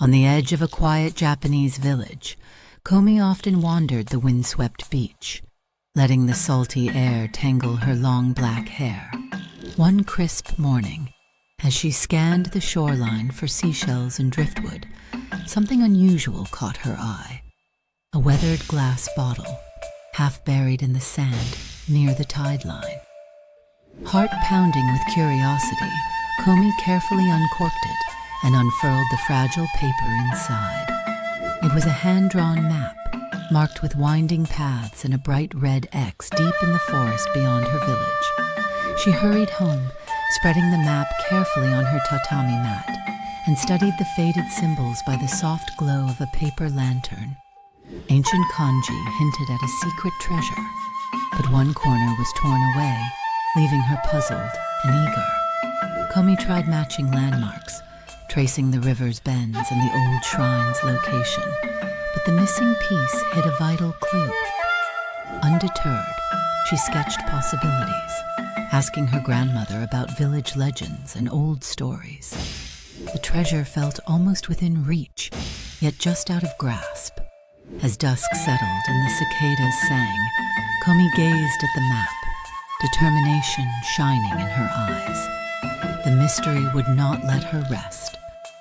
On the edge of a quiet Japanese village, Komi often wandered the windswept beach, letting the salty air tangle her long black hair. One crisp morning, as she scanned the shoreline for seashells and driftwood, something unusual caught her eye. A weathered glass bottle, half buried in the sand near the tide line. Heart pounding with curiosity, Komi carefully uncorked it and unfurled the fragile paper inside. It was a hand-drawn map, marked with winding paths and a bright red X deep in the forest beyond her village. She hurried home, spreading the map carefully on her tatami mat, and studied the faded symbols by the soft glow of a paper lantern. Ancient kanji hinted at a secret treasure, but one corner was torn away, leaving her puzzled and eager. Komi tried matching landmarks, tracing the river's bends and the old shrine's location, but the missing piece hid a vital clue. Undeterred, she sketched possibilities, asking her grandmother about village legends and old stories. The treasure felt almost within reach, yet just out of grasp. As dusk settled and the cicadas sang, Komi gazed at the map, determination shining in her eyes. The mystery would not let her rest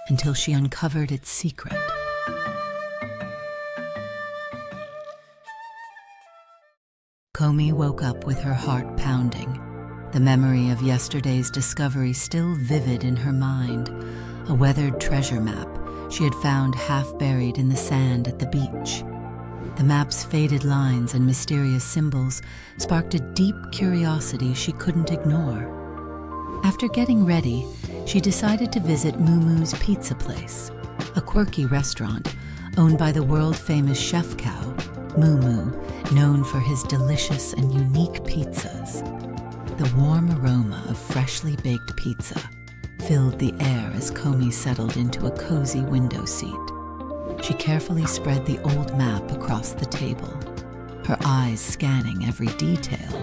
until she uncovered its secret. Komi woke up with her heart pounding, the memory of yesterday's discovery still vivid in her mind, a weathered treasure map she had found half buried in the sand at the beach. The map's faded lines and mysterious symbols sparked a deep curiosity she couldn't ignore. After getting ready, she decided to visit Mumu's Pizza Place, a quirky restaurant owned by the world-famous chef cow, Mumu, known for his delicious and unique pizzas. The warm aroma of freshly baked pizza filled the air as Komi settled into a cozy window seat. She carefully spread the old map across the table, her eyes scanning every detail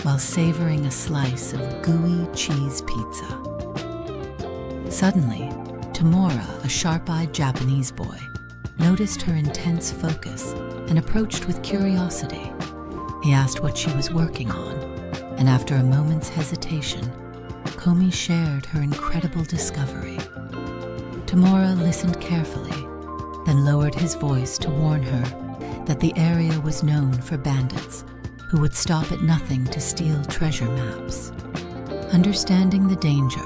while savoring a slice of gooey cheese pizza. Suddenly, Tomora, a sharp-eyed Japanese boy, noticed her intense focus and approached with curiosity. He asked what she was working on, and after a moment's hesitation, Komi shared her incredible discovery. Tomora listened carefully, then lowered his voice to warn her that the area was known for bandits who would stop at nothing to steal treasure maps. Understanding the danger,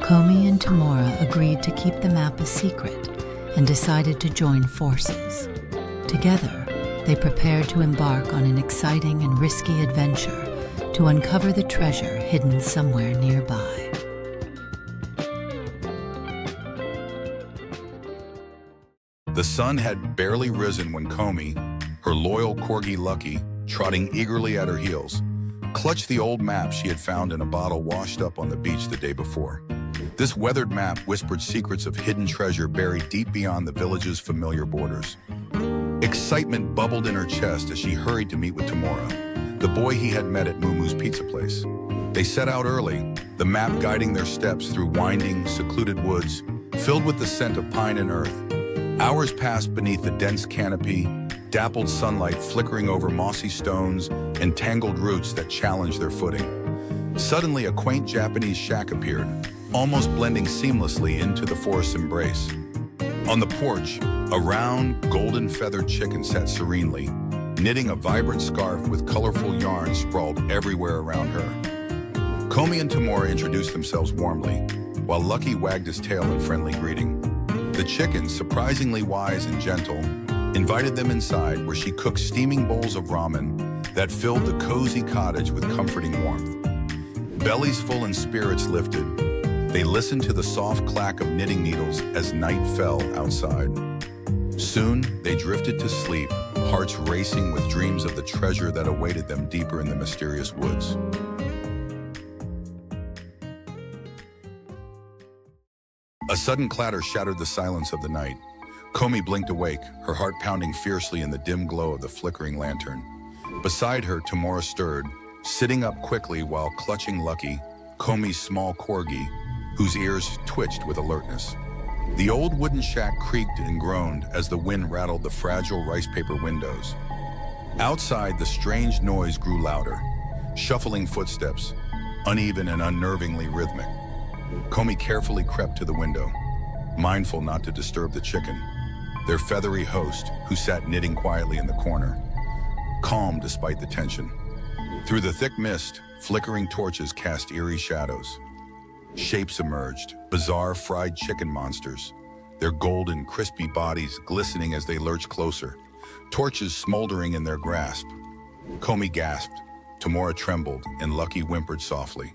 Komi and Tomora agreed to keep the map a secret and decided to join forces. Together, they prepared to embark on an exciting and risky adventure to uncover the treasure hidden somewhere nearby. The sun had barely risen when Komi, her loyal corgi Lucky, trotting eagerly at her heels, clutched the old map she had found in a bottle washed up on the beach the day before. This weathered map whispered secrets of hidden treasure buried deep beyond the village's familiar borders. Excitement bubbled in her chest as she hurried to meet with Tomora, the boy he had met at Mumu's Pizza Place. They set out early, the map guiding their steps through winding, secluded woods, filled with the scent of pine and earth. Hours passed beneath the dense canopy, dappled sunlight flickering over mossy stones and tangled roots that challenged their footing. Suddenly, a quaint Japanese shack appeared, almost blending seamlessly into the forest's embrace. On the porch, a round, golden-feathered chicken sat serenely, knitting a vibrant scarf with colorful yarn sprawled everywhere around her. Komi and Tomora introduced themselves warmly, while Lucky wagged his tail in friendly greeting. The chicken, surprisingly wise and gentle, invited them inside where she cooked steaming bowls of ramen that filled the cozy cottage with comforting warmth. Bellies full and spirits lifted, they listened to the soft clack of knitting needles as night fell outside. Soon, they drifted to sleep, hearts racing with dreams of the treasure that awaited them deeper in the mysterious woods. A sudden clatter shattered the silence of the night. Komi blinked awake, her heart pounding fiercely in the dim glow of the flickering lantern. Beside her, Tomora stirred, sitting up quickly while clutching Lucky, Komi's small corgi, whose ears twitched with alertness. The old wooden shack creaked and groaned as the wind rattled the fragile rice paper windows. Outside, the strange noise grew louder, shuffling footsteps, uneven and unnervingly rhythmic. Komi carefully crept to the window, mindful not to disturb the chicken, their feathery host, who sat knitting quietly in the corner, calm despite the tension. Through the thick mist, flickering torches cast eerie shadows. Shapes emerged, bizarre fried chicken monsters, their golden, crispy bodies glistening as they lurched closer, torches smoldering in their grasp. Komi gasped, Tomora trembled, and Lucky whimpered softly.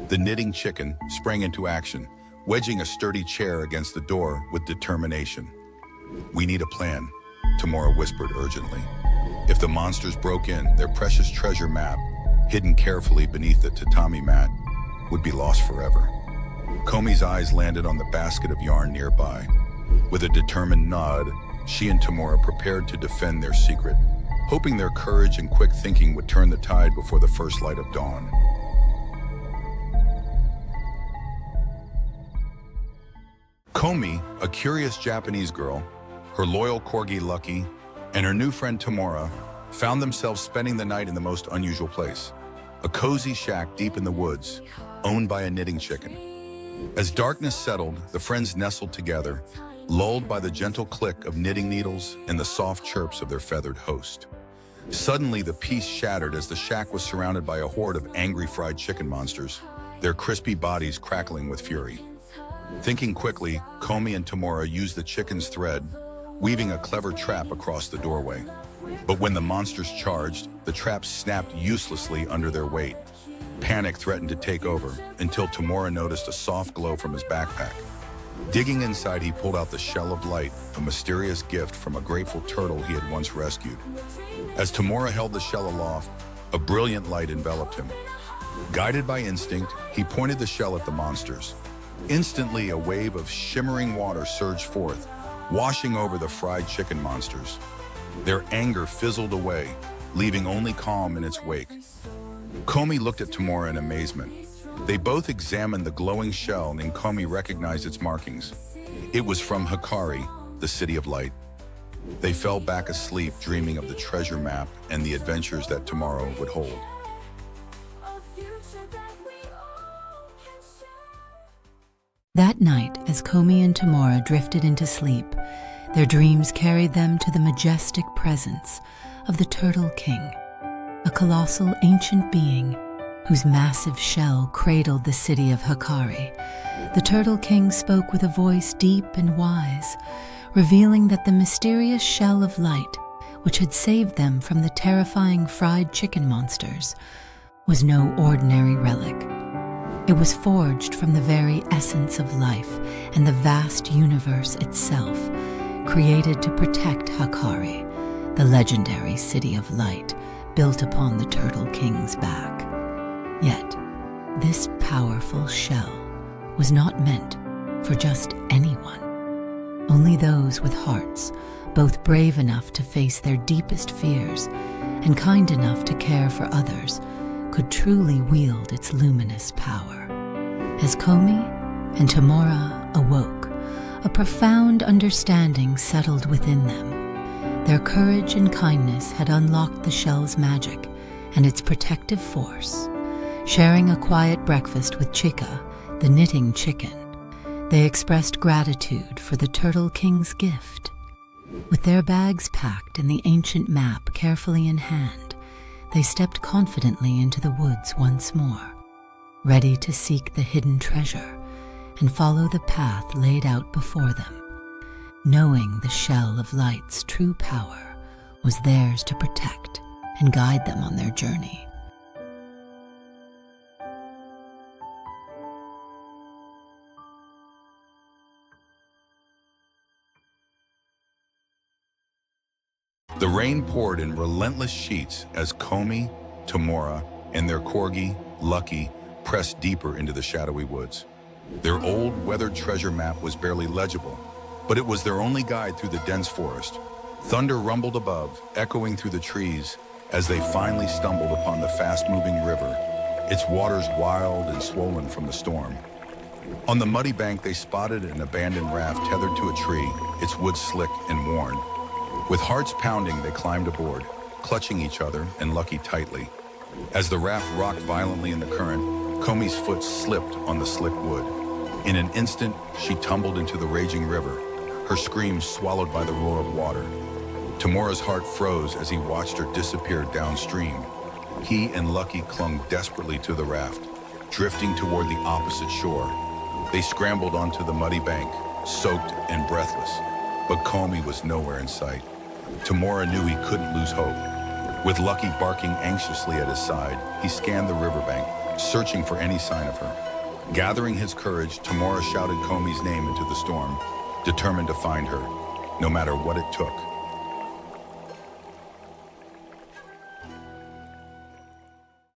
The knitting chicken sprang into action, wedging a sturdy chair against the door with determination. "We need a plan," Tomora whispered urgently. If the monsters broke in, their precious treasure map, hidden carefully beneath the tatami mat, would be lost forever. Komi's eyes landed on the basket of yarn nearby. With a determined nod, she and Tomora prepared to defend their secret, hoping their courage and quick thinking would turn the tide before the first light of dawn. Komi, a curious Japanese girl, her loyal corgi Lucky, and her new friend Tomora found themselves spending the night in the most unusual place, a cozy shack deep in the woods, owned by a knitting chicken. As darkness settled, the friends nestled together, lulled by the gentle click of knitting needles and the soft chirps of their feathered host. Suddenly, the peace shattered as the shack was surrounded by a horde of angry fried chicken monsters, their crispy bodies crackling with fury. Thinking quickly, Komi and Tomora used the chicken's thread, weaving a clever trap across the doorway. But when the monsters charged, the trap snapped uselessly under their weight. Panic threatened to take over until Tomora noticed a soft glow from his backpack. Digging inside, he pulled out the shell of light, a mysterious gift from a grateful turtle he had once rescued. As Tomora held the shell aloft, a brilliant light enveloped him. Guided by instinct, he pointed the shell at the monsters. Instantly, a wave of shimmering water surged forth, washing over the fried chicken monsters. Their anger fizzled away, leaving only calm in its wake. Komi looked at Tomora in amazement. They both examined the glowing shell, and Komi recognized its markings. It was from Hikari, the City of Light. They fell back asleep, dreaming of the treasure map and the adventures that tomorrow would hold. That night, as Komi and Tomora drifted into sleep, their dreams carried them to the majestic presence of the Turtle King, a colossal ancient being whose massive shell cradled the city of Hikari. The Turtle King spoke with a voice deep and wise, revealing that the mysterious shell of light, which had saved them from the terrifying fried chicken monsters, was no ordinary relic. It was forged from the very essence of life and the vast universe itself, created to protect Hikari, the legendary City of Light built upon the Turtle King's back. Yet, this powerful shell was not meant for just anyone. Only those with hearts, both brave enough to face their deepest fears and kind enough to care for others, could truly wield its luminous power. As Komi and Tomora awoke, a profound understanding settled within them. Their courage and kindness had unlocked the shell's magic and its protective force. Sharing a quiet breakfast with Chica, the knitting chicken, they expressed gratitude for the Turtle King's gift. With their bags packed and the ancient map carefully in hand, they stepped confidently into the woods once more, ready to seek the hidden treasure and follow the path laid out before them, knowing the shell of light's true power was theirs to protect and guide them on their journey. The rain poured in relentless sheets as Komi, Tomora, and their corgi, Lucky, pressed deeper into the shadowy woods. Their old, weathered treasure map was barely legible, but it was their only guide through the dense forest. Thunder rumbled above, echoing through the trees as they finally stumbled upon the fast-moving river, its waters wild and swollen from the storm. On the muddy bank, they spotted an abandoned raft tethered to a tree, its wood slick and worn. With hearts pounding, they climbed aboard, clutching each other and Lucky tightly. As the raft rocked violently in the current, Komi's foot slipped on the slick wood. In an instant, she tumbled into the raging river, her screams swallowed by the roar of water. Tomora's heart froze as he watched her disappear downstream. He and Lucky clung desperately to the raft, drifting toward the opposite shore. They scrambled onto the muddy bank, soaked and breathless, but Komi was nowhere in sight. Tomora knew he couldn't lose hope. With Lucky barking anxiously at his side, he scanned the riverbank, searching for any sign of her. Gathering his courage, Tomora shouted Komi's name into the storm, determined to find her, no matter what it took.